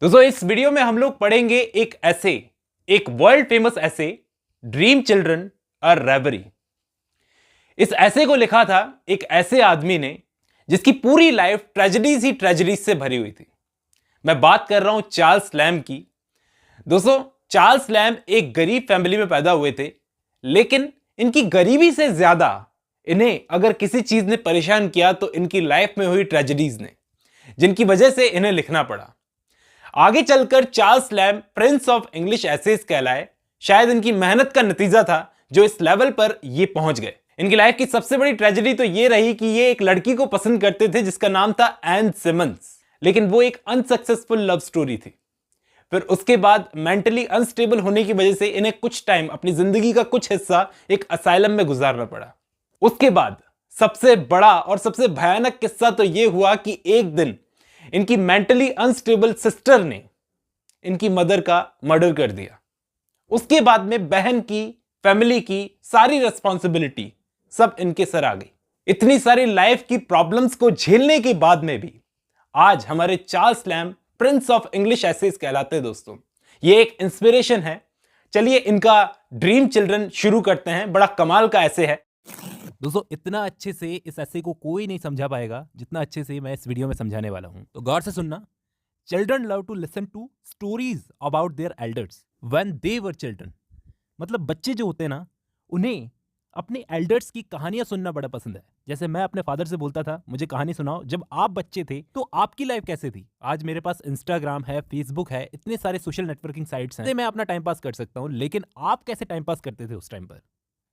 दोस्तों इस वीडियो में हम लोग पढ़ेंगे एक वर्ल्ड फेमस ऐसे, ड्रीम चिल्ड्रन अ रेवरी। इस ऐसे को लिखा था एक ऐसे आदमी ने जिसकी पूरी लाइफ ट्रेजेडीज ही ट्रेजेडीज से भरी हुई थी। मैं बात कर रहा हूं चार्ल्स लैम्ब की। दोस्तों चार्ल्स लैम्ब एक गरीब फैमिली में पैदा हुए थे, लेकिन इनकी गरीबी से ज्यादा इन्हें अगर किसी चीज ने परेशान किया तो इनकी लाइफ में हुई ट्रेजेडीज ने, जिनकी वजह से इन्हें लिखना पड़ा। आगे चलकर Charles Lamb prince of English essays कहलाए। शायद इनकी मेहनत का नतीजा था जो इस लेवल पर ये पहुंच गए। इनकी लाइफ की सबसे बड़ी ट्रेजेडी तो ये रही कि ये एक लड़की को पसंद करते थे जिसका नाम था एन सिमंस, लेकिन वो एक अनसक्सेसफुल लव स्टोरी थी। फिर उसके बाद मेंटली अनस्टेबल होने की वजह से इन्हें कुछ टाइम अपनी जिंदगी का कुछ हिस्सा एक असाइलम में गुजारना पड़ा। उसके बाद सबसे बड़ा और सबसे भयानक किस्सा तो यह हुआ कि एक दिन इनकी मेंटली अनस्टेबल सिस्टर ने इनकी मदर का मर्डर कर दिया। उसके बाद में बहन की, फैमिली की सारी रिस्पॉन्सिबिलिटी सब इनके सर आ गई। इतनी सारी लाइफ की प्रॉब्लम्स को झेलने के बाद में भी आज हमारे Charles Lamb prince of English essays कहलाते हैं। दोस्तों ये एक इंस्पिरेशन है। चलिए इनका ड्रीम चिल्ड्रन शुरू करते हैं। बड़ा कमाल का ऐसे है दोस्तों, इतना अच्छे से इस ऐसे को कोई नहीं समझा पाएगा जितना अच्छे से मैं इस वीडियो में समझाने वाला हूं। तो गौर से सुनना। Children love to listen to stories about their elders when they were children. मतलब बच्चे जो होते हैं ना, उन्हें अपने एल्डर्स की कहानियां सुनना बड़ा पसंद है। जैसे मैं अपने फादर से बोलता था, मुझे कहानी सुनाओ, जब आप बच्चे थे तो आपकी लाइफ कैसे थी। आज मेरे पास इंस्टाग्राम है, फेसबुक है, इतने सारे सोशल नेटवर्किंग साइट्स हैं, मैं अपना टाइम पास कर सकता हूं। लेकिन आप कैसे टाइम पास करते थे उस टाइम पर?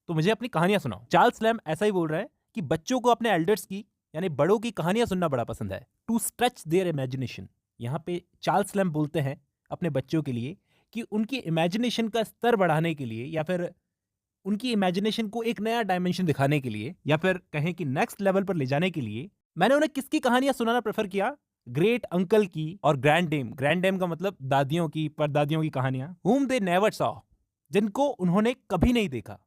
तो मुझे अपनी कहानियां सुनाओ। चार्ल्स लैम्ब ऐसा ही बोल रहा है कि बच्चों को अपने एल्डर्स की यानी बड़ों की कहानियां सुनना बड़ा पसंद है, टू स्ट्रेच देयर इमेजिनेशन। यहाँ पे चार्ल्स लैम्ब बोलते हैं अपने बच्चों के लिए कि उनकी इमेजिनेशन का स्तर बढ़ाने के लिए, या फिर उनकी इमेजिनेशन को एक नया डायमेंशन दिखाने के लिए, या फिर कहें कि नेक्स्ट लेवल पर ले जाने के लिए मैंने उन्हें किसकी कहानियां सुनाना प्रेफर किया? ग्रेट अंकल की और ग्रैंड डेम। ग्रैंड डेम का मतलब दादियों की, परदादियों की कहानियां। whom they never saw, जिनको उन्होंने कभी नहीं देखा।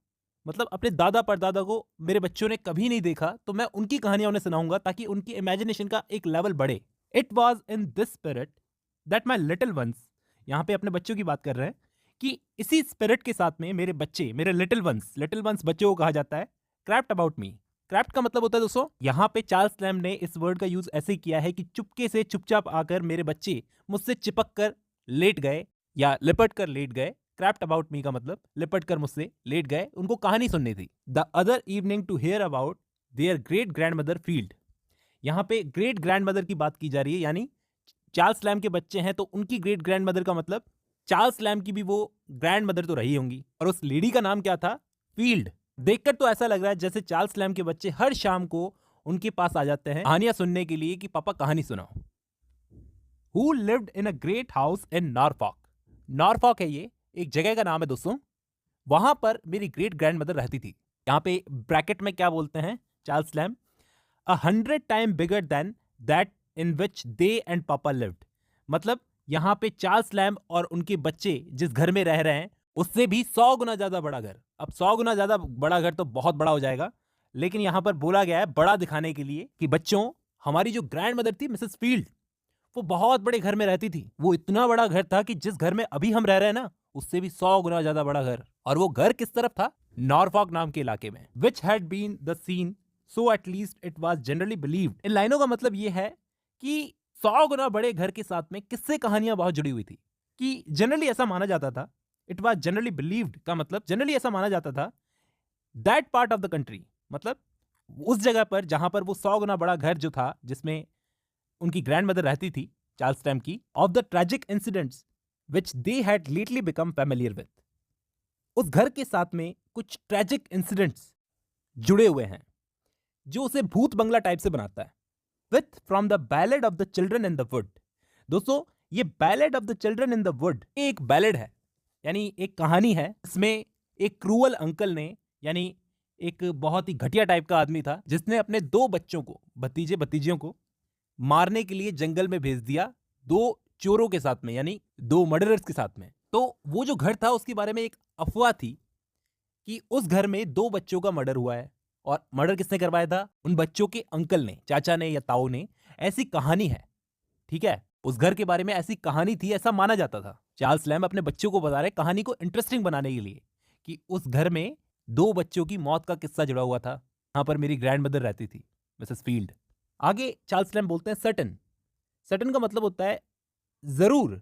मतलब अपने दादा परदादा को मेरे बच्चों ने कभी नहीं देखा, तो मैं उनकी कहानियां उन्हें सुनाऊंगा ताकि उनकी इमेजिनेशन का एक लेवल बढ़े। It was in this spirit that my little ones, यहाँ पे अपने बच्चों की बात कर रहे हैं कि इसी स्पिरिट के साथ में मेरे बच्चे, मेरे लिटिल वंस बच्चों को कहा जाता है, क्रैप्ट अबाउट मी। क्रैप्ट का मतलब होता है दोस्तों, यहाँ पे चार्ल्स लैम्ब ने इस वर्ड का यूज ऐसे किया है कि चुपके से चुपचाप आकर मेरे बच्चे मुझसे चिपक कर लेट गए या लिपट कर लेट गए। क्रैप्ट अबाउट मी का मतलब लिपट कर मुझसे लेट गए, उनको कहानी सुननी थी। The other evening to hear about their great grand mother Field. यहाँ पे ग्रेट ग्रैंड मदर की बात की जा रही है, यानी चार्ल्स लैम्ब के बच्चे हैं तो उनकी ग्रेट ग्रैंड मदर का मतलब चार्ल्स लैम्ब की भी वो ग्रैंड मदर तो रही होंगी। और उस लेडी का नाम क्या था? फील्ड। देखकर तो ऐसा लग रहा है जैसे चार्ल्स लैम्ब के बच्चे हर शाम को उनके पास आ जाते हैं कहानियां सुनने के लिए कि पापा कहानी सुनाओ। Who lived in a great house in Norfolk. Norfolk है ये, एक जगह का नाम है दोस्तों। वहां पर मेरी ग्रेट ग्रैंड मदर रहती थी। यहाँ पे ब्रैकेट में क्या बोलते हैं Charles lamb? 100 time bigger than that in which they and पापा लिव्ड। मतलब यहाँ पे चार्ल्स लैम्ब और उनके बच्चे जिस घर में रह रहे हैं उससे भी 100 गुना ज्यादा बड़ा घर। अब 100 गुना ज्यादा बड़ा घर तो बहुत बड़ा हो जाएगा, लेकिन यहाँ पर बोला गया है बड़ा दिखाने के लिए कि बच्चों, हमारी जो ग्रैंड मदर थी मिसेस फील्ड, वो बहुत बड़े घर में रहती थी। वो इतना बड़ा घर था कि जिस घर में अभी हम रह रहे हैं ना, उससे भी 100 गुना ज्यादा बड़ा घर। और वो घर किस तरफ था? नॉरफॉक नाम के इलाके में। Which had been the scene so at least it was generally believed. इन लाइनों का मतलब ये है कि 100 गुना बड़े घर के साथ में किससे कहानियां बहुत जुड़ी हुई थी, कि जनरली ऐसा माना जाता था। इट वाज जनरली बिलीव्ड का मतलब जनरली ऐसा माना जाता था that part of the country, मतलब उस जगह पर जहां पर वो 100 गुना बड़ा घर जो था जिसमें उनकी ग्रैंड मदर रहती थी चार्ल्स लैम्ब की, of the tragic incidents which they had lately become familiar with. उस घर के साथ में कुछ ट्रेजिक इंसिडेंट्स जुड़े हुए हैं जो उसे भूत बंगला टाइप से बनाता है। With from the ballad of the children in the wood. दोस्तों ये ballad of the children in the wood एक बैलेड है, यानी एक कहानी है। इसमें एक क्रूअल अंकल ने, यानी एक बहुत ही घटिया टाइप का आदमी था, जिसने अपने 2 बच्चों को, भतीजे भतीजियों को मारने के लिए जंगल में भेज दिया 2 चोरों के साथ में, यानी 2 मर्डरर्स के साथ में। तो वो जो घर था उसके बारे में एक अफवाह थी कि उस घर में 2 बच्चों का मर्डर हुआ है। और मर्डर किसने करवाया था? उन बच्चों के अंकल ने, चाचा ने या ताऊ ने। ऐसी कहानी है, ठीक है। उस घर के बारे में ऐसी कहानी थी, ऐसा माना जाता था। चार्ल्स लैम्ब अपने बच्चों को बता रहे कहानी को इंटरेस्टिंग बनाने के लिए कि उस घर में 2 बच्चों की मौत का किस्सा जुड़ा हुआ था। यहाँ पर मेरी ग्रैंडमदर रहती थी, मिसेस फील्ड। आगे चार्ल्स लैम्ब बोलते हैं सर्टेन। सर्टेन का मतलब होता है जरूर।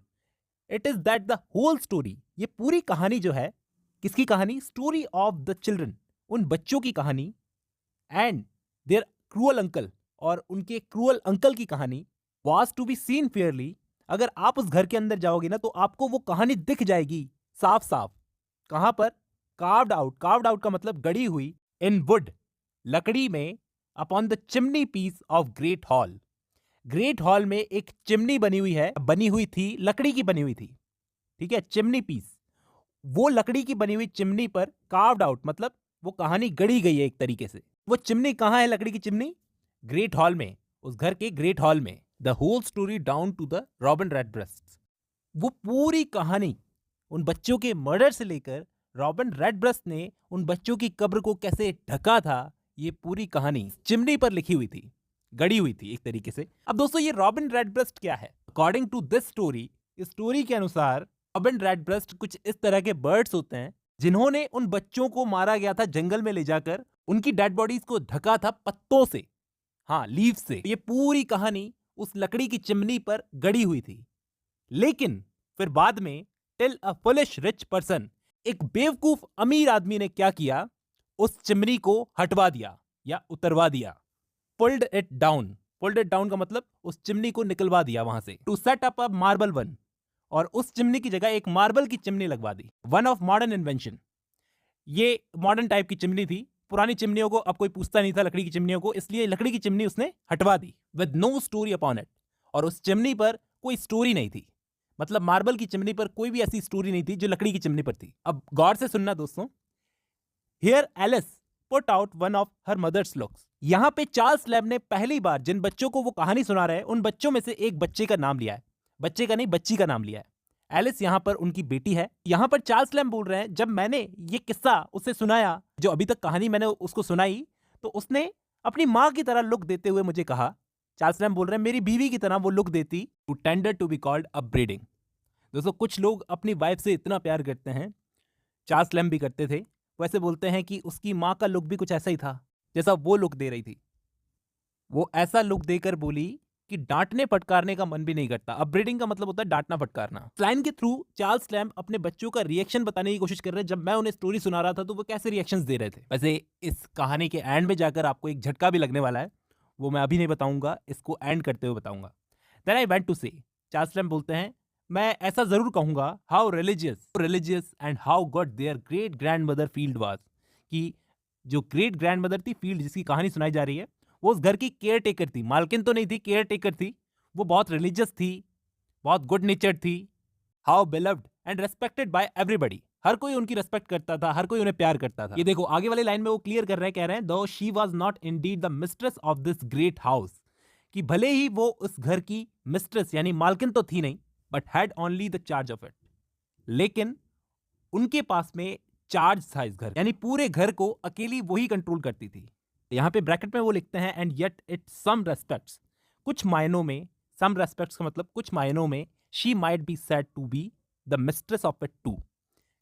It is that the whole story, ये पूरी कहानी जो है, किसकी कहानी? स्टोरी ऑफ द चिल्ड्रन, उन बच्चों की कहानी, एंड देयर क्रूअल अंकल, और उनके क्रूअल अंकल की कहानी, was to be seen fairly. अगर आप उस घर के अंदर जाओगे ना तो आपको वो कहानी दिख जाएगी साफ साफ। कहां पर? Carved out. कार्व्ड आउट का मतलब गड़ी हुई, इन वुड, लकड़ी में, upon the chimney piece of great hall. Great hall में एक चिमनी बनी हुई है, बनी हुई थी, लकड़ी की बनी हुई थी, ठीक है, चिमनी पीस। वो लकड़ी की बनी हुई चिमनी पर कार्व्ड आउट मतलब वो कहानी गढ़ी गई है एक तरीके से। वो चिमनी कहां है? लकड़ी की चिमनी ग्रेट हॉल में, उस घर के ग्रेट हॉल में। The whole story down to the robin redbreast, वो पूरी कहानी उन बच्चों के मर्डर से लेकर रॉबिन रेडब्रेस्ट ने उन बच्चों की कब्र को कैसे ढका था, ये पूरी कहानी चिमनी पर लिखी हुई थी, गड़ी हुई थी एक तरीके से। अब दोस्तों ये रॉबिन रेडब्रेस्ट क्या है? अकॉर्डिंग टू दिस स्टोरी, इस स्टोरी के अनुसार रॉबिन रेडब्रेस्ट कुछ इस तरह के बर्ड्स होते हैं जिन्होंने उन बच्चों को मारा गया था जंगल में ले जाकर, उनकी डेड बॉडीज को ढका था पत्तों से, हाँ, लीव से। ये पूरी कहानी उस लकड़ी की चिमनी पर गड़ी हुई थी। लेकिन फिर बाद में till a foolish rich person, एक बेवकूफ अमीर आदमी ने क्या किया? उस चिमनी को हटवा दिया या उतरवा दिया। Pulled it down. Pulled it down का मतलब उस चिमनी को निकलवा दिया वहां से। To set up a marble one, और उस चिमनी की जगह एक मार्बल की चिमनी लगवा दी। वन ऑफ मॉडर्न इन्वेंशन, ये मॉडर्न टाइप की चिमनी थी। पुरानी चिमनियों को अब कोई पूछता नहीं था, लकड़ी की चिमनियों को, इसलिए लकड़ी की चिमनी उसने हटवा दी। With no story upon it, और उस चिमनी पर कोई स्टोरी नहीं थी, मतलब मार्बल की चिमनी पर कोई भी ऐसी स्टोरी नहीं थी जो लकड़ी की चिमनी पर थी। अब गौर से सुनना दोस्तों। Here Alice put out one of her mother's looks. यहां पे चार्ल्स लैम्ब ने पहली बार जिन बच्चों को वो कहानी सुना रहे हैं उन बच्चों में से एक बच्चे का नाम लिया है। बच्चे का नहीं, बच्ची का नाम लिया है। एलिस यहां पर उनकी बेटी है। यहां पर चार्ल्स लैम्ब बोल रहे हैं जब मैंने ये किस्सा उसे सुनाया, जो अभी तक कहानी मैंने उसको सुनाई, तो उसने अपनी माँ की तरह लुक देते हुए मुझे कहा, चार्ल्स लैम्ब बोल रहे हैं मेरी बीवी की तरह वो लुक देती, too tender to be called a breeding. दोस्तों कुछ लोग अपनी वाइफ से इतना प्यार करते हैं, चार्ल्स लैम्ब भी करते थे, वैसे बोलते हैं कि उसकी माँ का लुक भी कुछ ऐसा ही था जैसा वो लुक दे रही थी। वो ऐसा लुक देकर बोली कि डांटने फटकारने का मन भी नहीं करता। अब ब्रीडिंग का मतलब होता है डांटना फटकारना। लाइन के थ्रू चार्ल्स लैम्ब अपने बच्चों का रिएक्शन बताने की कोशिश कर रहे हैं। जब मैं उन्हें स्टोरी सुना रहा था तो वो कैसे रिएक्शंस दे रहे थे। वैसे इस कहानी के एंड में जाकर आपको एक झटका भी लगने वाला है, वो मैं अभी नहीं बताऊंगा, इसको एंड करते हुए बताऊंगा। Then I went to say, Charles Lamb बोलते हैं मैं ऐसा जरूर कहूंगा, how religious and how good their great grand mother Field was, कि जो ग्रेट ग्रैंड मदर थी फील्ड, जिसकी कहानी सुनाई जा रही है, वो उस घर की केयर टेकर थी। मालकिन तो नहीं थी, केयर टेकर थी। वो बहुत रिलीजियस थी, बहुत गुड नेचर्ड थी। How beloved and respected by everybody, हर कोई उनकी रेस्पेक्ट करता था, हर कोई उन्हें प्यार करता था। ये देखो आगे वाली लाइन में वो क्लियर कर रहे हैं, कह रहे हैं दो she was not Indeed the mistress of this great house, कि भले ही वो उस घर की मिस्ट्रेस यानी मालकिन तो थी नहीं, but had only the charge of it, लेकिन उनके पास में चार्ज था इस घर, यानी पूरे घर को अकेली वही कंट्रोल करती थी। यहां पे ब्रैकेट में वो लिखते हैं and yet it some respects, कुछ मायनों में, सम रेस्पेक्ट्स का मतलब कुछ मायनों में, she might be said to be the mistress of it too,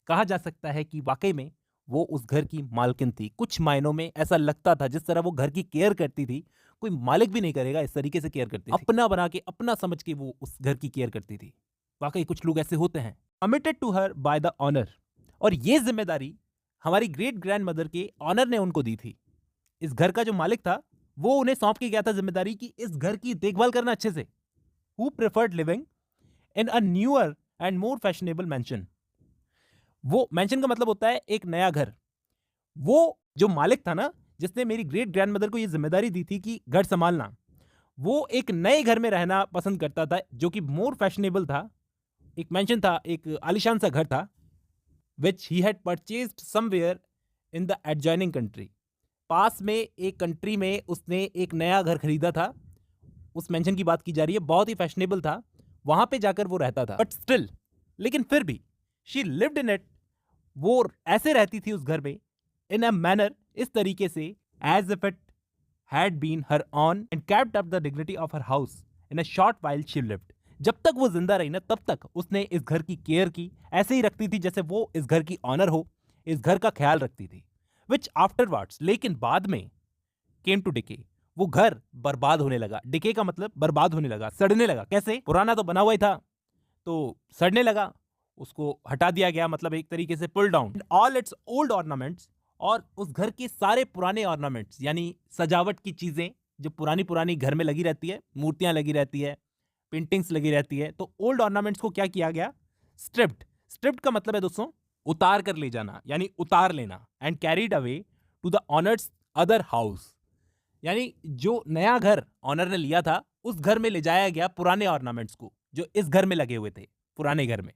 कहा जा सकता है कि वाकई में वो उस घर की मालकिन थी। कुछ मायनों में ऐसा लगता था, जिस तरह वो घर की केयर करती थी, कोई मालिक भी नहीं करेगा इस तरीके से केयर करती थी। अपना बना के, अपना समझ के वो उस घर की केयर करती थी। वाकई कुछ लोग ऐसे होते हैं। Committed to her by the owner, और ये जिम्मेदारी हमारी ग्रेट ग्रैंड मदर के ऑनर ने उनको दी थी। इस घर का जो मालिक था वो उन्हें सौंप के गया था जिम्मेदारी की इस घर की देखभाल करना अच्छे से। Who preferred living in a newer and more fashionable mention, वो मैंशन का मतलब होता है एक नया घर। वो जो मालिक था ना, जिसने मेरी ग्रेट ग्रैंड मदर को ये जिम्मेदारी दी थी कि घर संभालना, वो एक नए घर में रहना पसंद करता था जो कि मोर फैशनेबल था। एक मैंशन था, एक आलिशान सा घर था, which he had purchased somewhere in the adjoining country, पास में एक कंट्री में उसने एक नया घर खरीदा था। उस मेंशन की बात की जा रही है, बहुत ही फैशनेबल था, वहां पे जाकर वो रहता था। बट स्टिल, लेकिन फिर भी, शी लिव्ड इन इट, वो ऐसे रहती थी उस घर में, इन अ मैनर, इस तरीके से, as if it had been her own and kept up the dignity of her house in a short while she lived, जब तक वो जिंदा रही ना तब तक उसने इस घर की केयर की, ऐसे ही रखती थी जैसे वो इस घर की ऑनर हो, इस घर का ख्याल रखती थी। विच आफ्टरवर्ड्स, लेकिन बाद में, केम टू डिके, वो घर बर्बाद होने लगा। डिके का मतलब बर्बाद होने लगा, सड़ने लगा। कैसे? पुराना तो बना हुआ ही था तो सड़ने लगा, उसको हटा दिया गया, मतलब एक तरीके से pull down. All its old ornaments, और उस घर के सारे पुराने ऑर्नामेंट्स यानी सजावट की चीजें जो पुरानी पुरानी घर में लगी रहती है, मूर्तियां लगी रहती है, पेंटिंग्स लगी रहती है, तो ओल्ड ऑर्नामेंट्स को क्या किया गया? स्ट्रिप्ड। स्ट्रिप्ड का मतलब है दोस्तों उतार कर ले जाना, यानी उतार लेना। And carried away to the owner's other house, यानी जो नया घर ऑनर ने लिया था उस घर में ले जाया गया पुराने ऑर्नामेंट्स को जो इस घर में लगे हुए थे, पुराने घर में।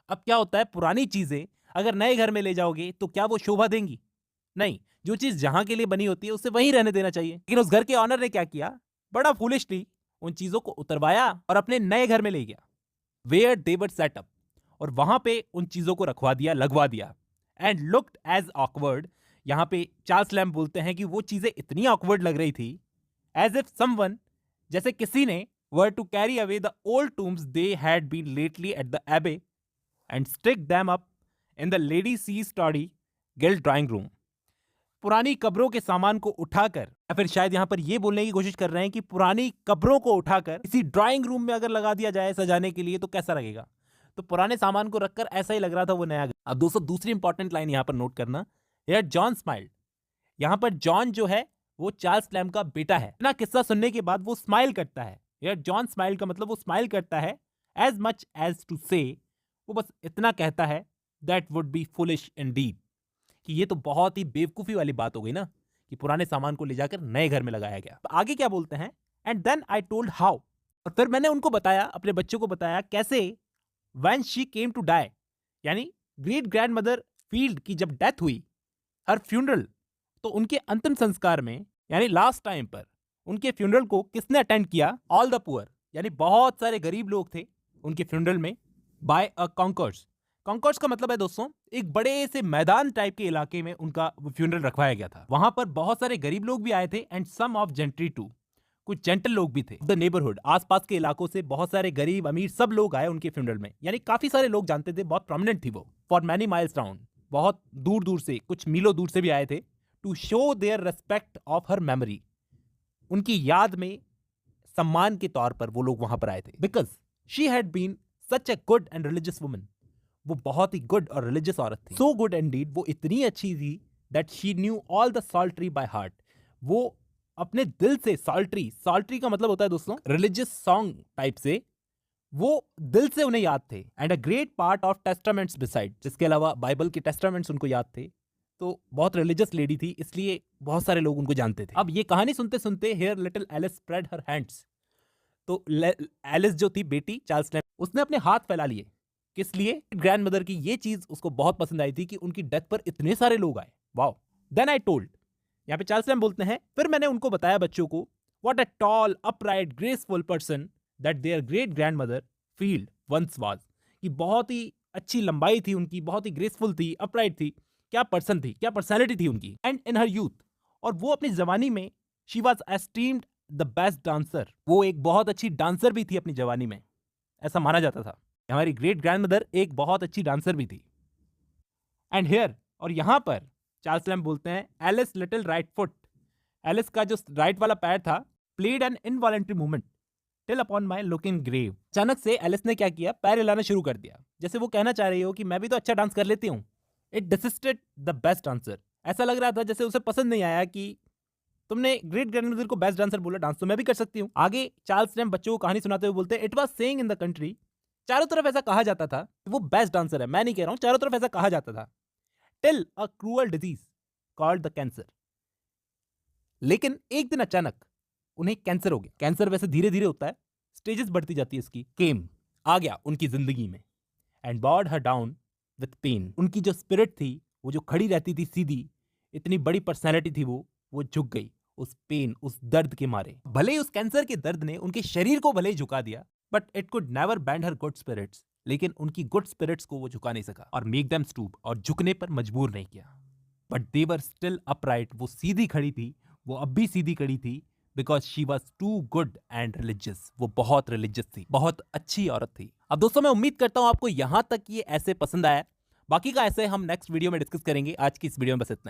अब क्या होता है, पुरानी चीजें अगर नए घर में ले जाओगे तो क्या वो शोभा देंगी? नहीं, जो चीज जहां के लिए बनी होती है उसे वहीं रहने देना चाहिए। लेकिन उस घर के ऑनर ने क्या किया, बड़ा फूलिशली उन चीजों को उतरवाया और अपने नए घर में ले गया, where they were set up, और वहां पे उन चीजों को रखवा दिया, लगवा दिया। एंड लुक्ड एज ऑकवर्ड, यहां पे चार्ल्स लैम्ब बोलते हैं कि वो चीजें इतनी ऑकवर्ड लग रही थी, एज इफ समवन, जैसे किसी ने, were to carry away the old tombs they had been lately at the abbey and stick them up in the lady C study gilt drawing room. पुरानी कब्रों के सामान को उठाकर, या फिर शायद यहां पर यह बोलने की कोशिश कर रहे हैं कि पुरानी कब्रों को उठाकर इसी ड्राइंग रूम में अगर लगा दिया जाए सजाने के लिए तो कैसा लगेगा। तो पुराने सामान को रखकर ऐसा ही लग रहा था वो नया घर। अब दोस्तों दूसरी इंपॉर्टेंट लाइन यहां पर नोट करना, हियर जॉन स्माइल्ड। यहां पर जॉन जो है वो चार्ल्स लैम्ब का बेटा है ना। किस्सा सुनने के बाद वो स्माइल करता है। हियर जॉन स्माइल का मतलब वो स्माइल करता है, एज मच एज टू से, वो बस इतना कहता है, that would be foolish Indeed, कि ये तो बहुत ही बेवकूफी वाली बात हो गई ना कि पुराने सामान को ले जाकर नए घर में लगाया गया। तो आगे क्या बोलते हैं, and then I told how, और फिर मैंने उनको बताया, अपने बच्चों को बताया कैसे, when she came to die, यानी ग्रेट ग्रैंडमदर फील्ड की जब डेथ हुई, हर फ्यूनरल, तो उनके अंतिम संस्कार में यानी लास्ट टाइम पर उनके फ्यूनरल को किसने अटेंड किया? ऑल द पुअर, यानी बहुत सारे गरीब लोग थे उनके फ्यूनरल में, बाय अ कॉन्कर्स। कॉन्कर्स का मतलब है दोस्तों एक बड़े से मैदान टाइप के इलाके में उनका फ्यूनरल रखवाया गया था। वहां पर बहुत सारे गरीब लोग भी आए थे and some of gentry too, कुछ जेंटल लोग भी थे। द नेबरहुड, आसपास के इलाकों से बहुत सारे गरीब अमीर सब लोग आए उनके फ्यूनरल में, यानी काफी सारे लोग जानते थे, बहुत प्रोमिनेंट थी वो। फॉर मैनी माइल्स राउंड, बहुत दूर दूर से, कुछ मीलों दूर से भी आए थे, to show their respect of her memory, उनकी याद में सम्मान के तौर पर वो लोग वहां पर आए थे। Because she had been such a good and religious woman, वो बहुत ही गुड और रिलीजियस औरत थी। सो गुड इंडीड, वो इतनी अच्छी थी, that she knew all the psaltery by heart, वो अपने दिल से साल्ट्री, साल्ट्री का मतलब होता है दोस्तों रिलीजियस सॉन्ग टाइप से, वो दिल से उन्हें याद थे। And a great part of testaments beside, जिसके अलावा बाइबल के टेस्टामेंट्स उनको याद थे। तो बहुत रिलीजियस लेडी थी, इसलिए बहुत सारे लोग उनको जानते थे। अब ये कहानी सुनते सुनते here little Alice spread her hands, तो एलिस जो थी बेटी चार्ल्स लैम्ब, उसने अपने हाथ फैला लिए। किस लिए? ग्रैंडमदर की ये चीज उसको बहुत पसंद आई थी कि उनकी डेथ पर इतने सारे लोग आए। वाओ। देन आई टोल्ड, यहाँ पे चार्ल्स लैम्ब बोलते हैं, फिर मैंने उनको बताया बच्चों को, what a tall upright graceful person that their great grandmother Field once was, कि बहुत ही अच्छी लंबाई थी उनकी, बहुत ही ग्रेसफुल थी, अपराइट थी, क्या पर्सन थी, क्या पर्सनैलिटी थी उनकी। एंड इन हर यूथ, और वो अपनी जवानी में, she was esteemed the best dancer, वो एक बहुत अच्छी डांसर भी थी अपनी जवानी में, ऐसा माना जाता था। हमारी ग्रेट ग्रैंडमदर एक बहुत अच्छी डांसर भी थी। एंड हियर, और यहां पर चार्ल्स लैम्ब बोलते हैं, Alice little right foot, Alice का जो राइट वाला पैर था, played an involuntary movement till upon my looking grave. अचानक से एलिस ने क्या किया, पैर हिलाना शुरू कर दिया, जैसे वो कहना चाह रही हो कि मैं भी तो अच्छा डांस कर लेती हूँ। इट डिसिस्टेड द बेस्ट डांसर, ऐसा लग रहा था जैसे उसे पसंद नहीं आया कि तुमने ग्रेट ग्रैंडमदर को बेस्ट डांसर बोला, डांस तो मैं भी कर सकती हूँ। आगे चार्ल्स लैम्ब बच्चों को कहानी सुनाते हुए बोलते हैं, it was saying in the country, चारों तरफ ऐसा कहा जाता था, वो बेस्ट डांसर है, मैं नहीं कह रहा हूं, चारों तरफ ऐसा कहा जाता था। Till a cruel disease called the cancer, लेकिन एक दिन अचानक उन्हें कैंसर हो गया। कैंसर वैसे धीरे धीरे होता है, स्टेजेस बढ़ती जाती है इसकी। केम, आ गया उनकी जिंदगी में, and bowed her down with pain, उनकी जो स्पिरिट थी, वो जो खड़ी रहती थी सीधी, इतनी बड़ी पर्सनैलिटी थी वो झुक गई उस पेन, उस दर्द के मारे। भले ही उस कैंसर के दर्द ने उनके शरीर को भले ही झुका दिया, but it could never bend her good spirits, लेकिन उनकी गुड स्पिरिट्स को वो झुका नहीं सका और मेक देम स्टूप, और झुकने पर मजबूर नहीं किया। But they were still upright, वो सीधी खड़ी थी, वो अब भी सीधी खड़ी थी। Because she was too good and religious. वो बहुत रिलीजियस थी, बहुत अच्छी औरत थी। अब दोस्तों मैं उम्मीद करता हूं आपको यहां तक ये ऐसे पसंद आया। बाकी का ऐसे हम नेक्स्ट वीडियो में डिस्कस करेंगे। आज की इस वीडियो में बस इतना ही।